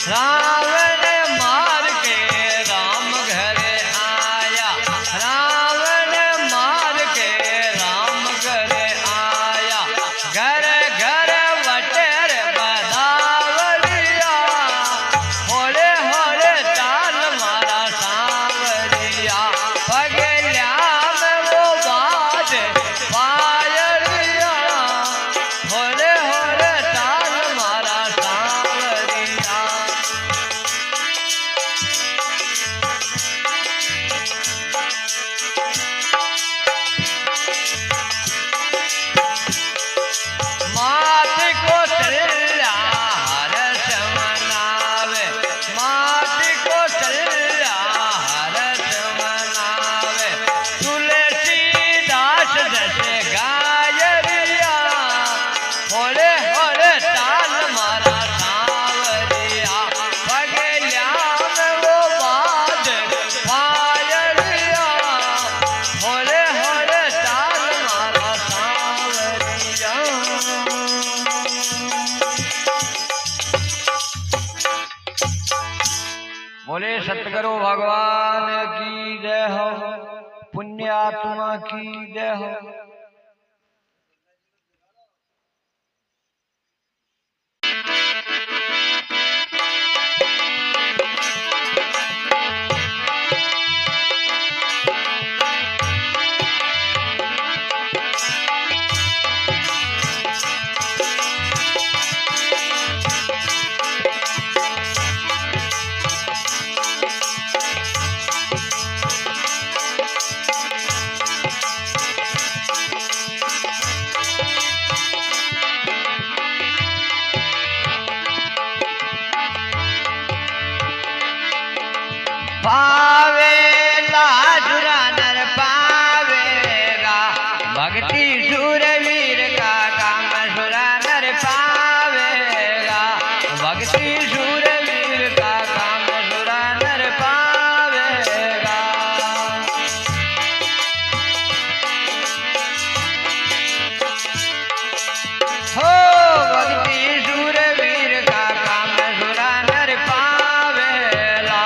रावण मार के राम घर आया, रावण मार के राम घर आया, घर घर वटेर बदावरिया, होले होले ताल मारा सांवरिया, पगल्या में वो बाज पायलिया, होले होले ताल मारा सांवरिया। मात को चल्या हरस मनावे, मात को चल्या हरस मनावे, तुलसीदास जैसे गायरिया, होले होले ताल मारा सांवरिया, पगल्या में वो बाज पायलिया, होले होले ताल मारा सांवरिया। बोले सतगुरु भगवान की जय हो, पुण्यात्मा की जय हो। पावेला सुरा नर पावेगा, भक्ति शूरवीर का काम सुरा नर पावेगा, भक्ति शूरवीर का काम सुरा नर पावेगा। हो भक्ति शूरवीर का काम सुरा नर पावेला,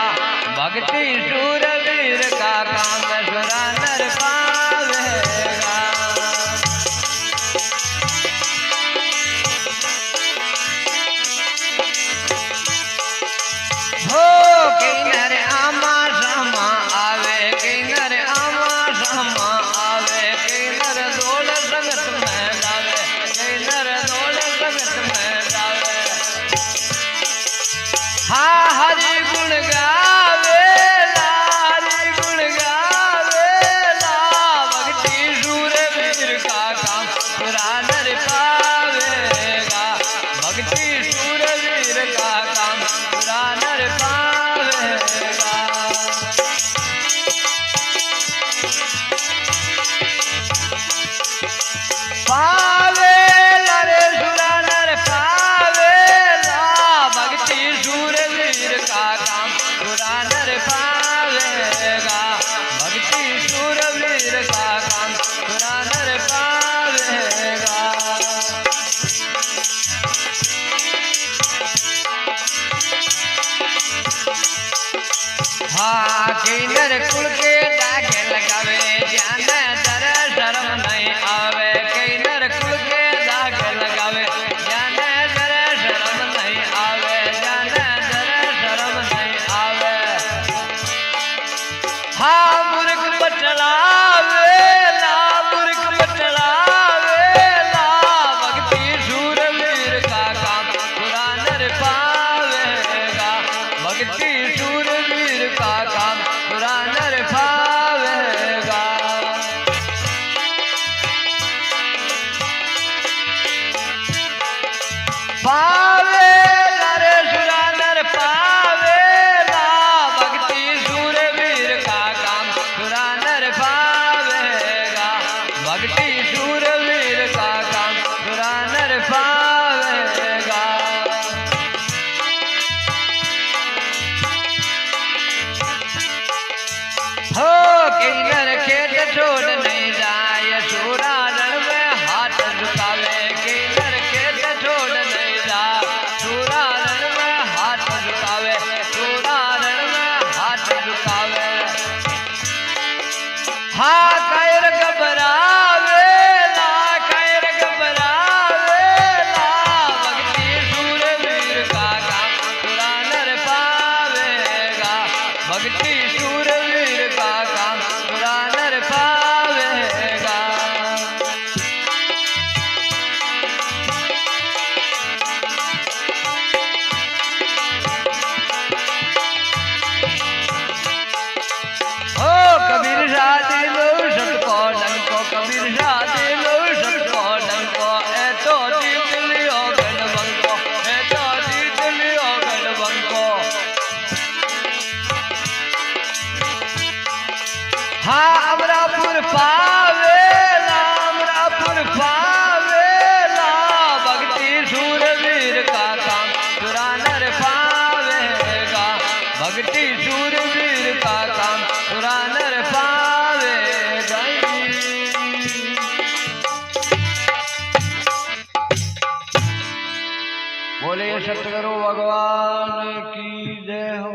भक्ति शूरवीर का काम सुरा नर पावेगा। हो कई नर आमा सामा आवे, कई नर आमा सामा आवे, कई नर दौड़ संगत में जावे, कई नर दौड़ संगत में जावे। हाँ हरि गुण गावे, हरि गुण गावेला, भक्ति शूरवीर का काम सुरा नर पावेगा, भक्ति शूरवीर का काम सुरा नर पावेगा। पावेला रे सुरा नर पावेला, भक्ति शूरवीर का काम सुरा नर पावेगा, भक्ति शूरवीर का काम सुरा नर पावेगा। हाँ कई नर कुल के दागे लगावे, ज्ञान दर शर्म नहीं आवे, कई नर कुल के दागे लगावे, ज्ञान दर शर्म नहीं आवे, ज्ञान दर शर्म नहीं आवे। हाँ मूर्ख बचलावेला, मूर्ख बचलावेला, भक्ति शूरवीर का काम सुरा नर पावेगा, भक्ति शूरवीर का काम सुरा नर पावेगा। पावेला रे सुरा नर पावेला, भक्ति शूरवीर का काम सुरा नर पावेगा, भक्ति शूरवीर का काम सुरा नर पावेगा। भक्ति सूरवीर का काम सुरा नर पावे बोले सतगुरु भगवान की जय हो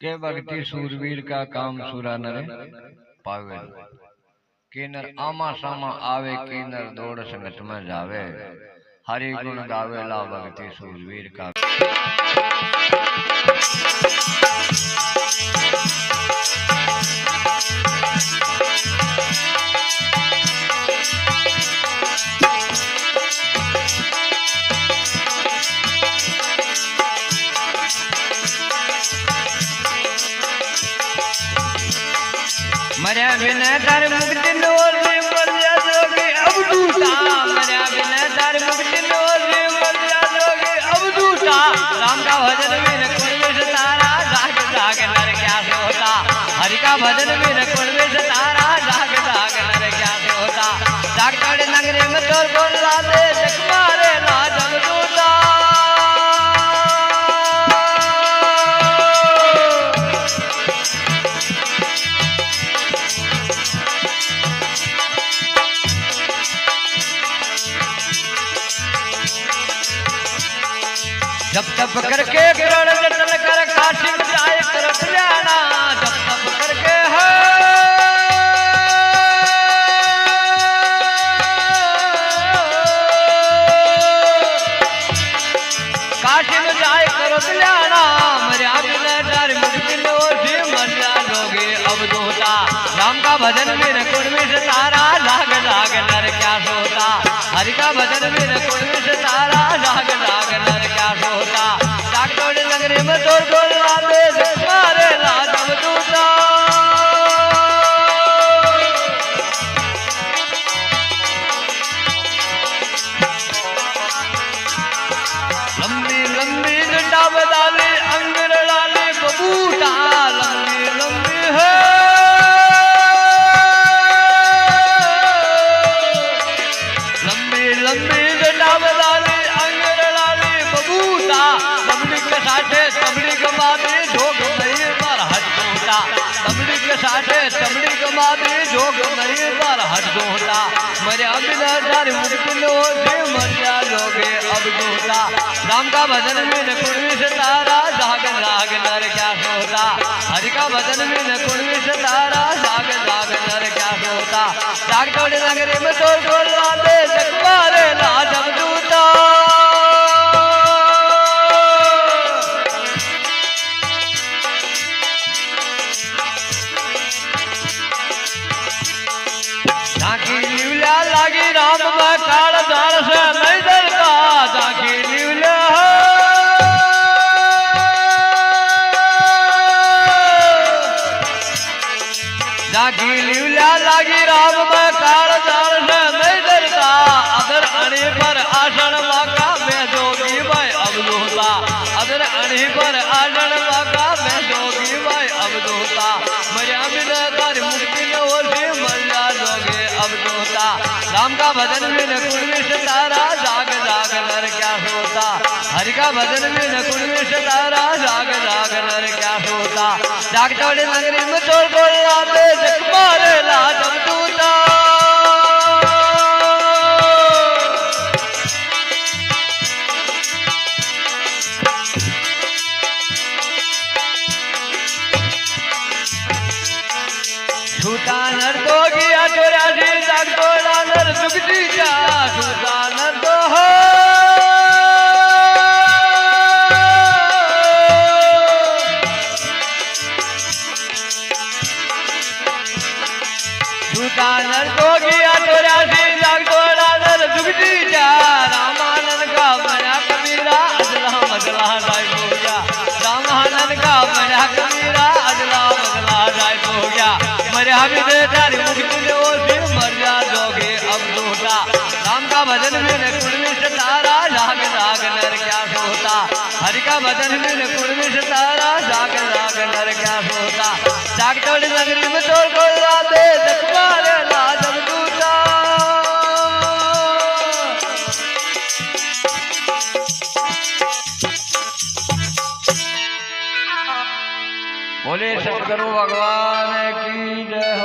के भक्ति सूरवीर का काम सुरा नर पावे किनर आमा सामा आवे किनर दौड़ संगत में जावे हरि गुण गावेला भक्ति सूरवीर का मर्या बिना तार मुक्ति नोरे मर्या जोगे अब दूता मर्या बिना तार मुक्ति नोरे मर्या जोगे अब दूता राम का भजन बिन कुण विष तारा जाग जाग नर क्या होता हरि का भजन बिन कुण विष तारा जाग जाग नर क्या होता जाग तोड़े नगरी में तोर बोल लादे जग मारे लाजम दूता जब तप करके किरण जतन कर काशी में जाए तरफ जाना जब तप करके है काशी में जाए तरफ जाना मर्या बिना डर मुक्ति लोसी मर्या लोगे अब दोता राम का भजन बिन कुण विष तारा लाग लाग नर क्या सोता हरि का भजन बिन कुण विष तारा लाग लाग नर क्या सोता जाग तोड़े नगरी में तोड़ तोड़ लाते मारे लाजम दूता लंबी लंबी डंडा बदाली अंगर लाले बबूटा लंबी लंबी है लंबी लंबी डंडा बदाली अंगर लाले बबूटा तबली के साथे तबली गमाते जोग नहीं पर हट दोता तबली के साथे तबली गमाते जोग नहीं पर हट दोता मर्या बिना डर मुक्ति लो से मर्या लोगे अब दोता राम का भजन बिन कुण विष तारा जाग जाग नर क्या सोता हरि का भजन बिन कुण विष तारा जाग जाग नर क्या सोता जाग तोड़े नगरी में तोड़ तोड़ लाते जग मारे लाजम दूता झांकी लीला लागी राम में काल दाल से नहीं डरता झांकी लीला झांकी लीला लागी राम में काल दाल से नहीं डरता अदर अणी पर आसन वाका मैं जोगी भाई अब दोता अदर अणी पर आसन वाका मैं जोगी भाई अब दोता मर्या बिना तारी मुक्ति न होती मर्या जोगे अब दोता राम का भजन बिन कुण विष तारा जाग जाग नर क्या सोता हरि का भजन बिन कुण विष तारा जाग जाग नर क्या सोता जाग तोड़े नगरी में तोड़ तोड़ लाते जग मारे लाजम दूता छूटा नर दो गया चौरासी जाग तोड़ा नर जुगती जा छूटा नर दो हो छूटा नर दो गया चौरासी जाग तोड़ा नर जुगती जा रामानंद का बना कबीरा अजला मजला जाय हो गया रामानंद का बना कबीरा अजला मजला जाय हो गया मर्या बिना तारी मुक्ति लो से मर्या जोगे अब दोता राम का भजन बिन कुण विष तारा जाग जाग नर क्या सोता हरि का भजन बिन कुण विष तारा जाग जाग नर क्या सोता जाग तोड़े नगरी में तोड़ तोड़ लाते जग मारे लाजम दूता बोले सतगुरु भगवान की जय।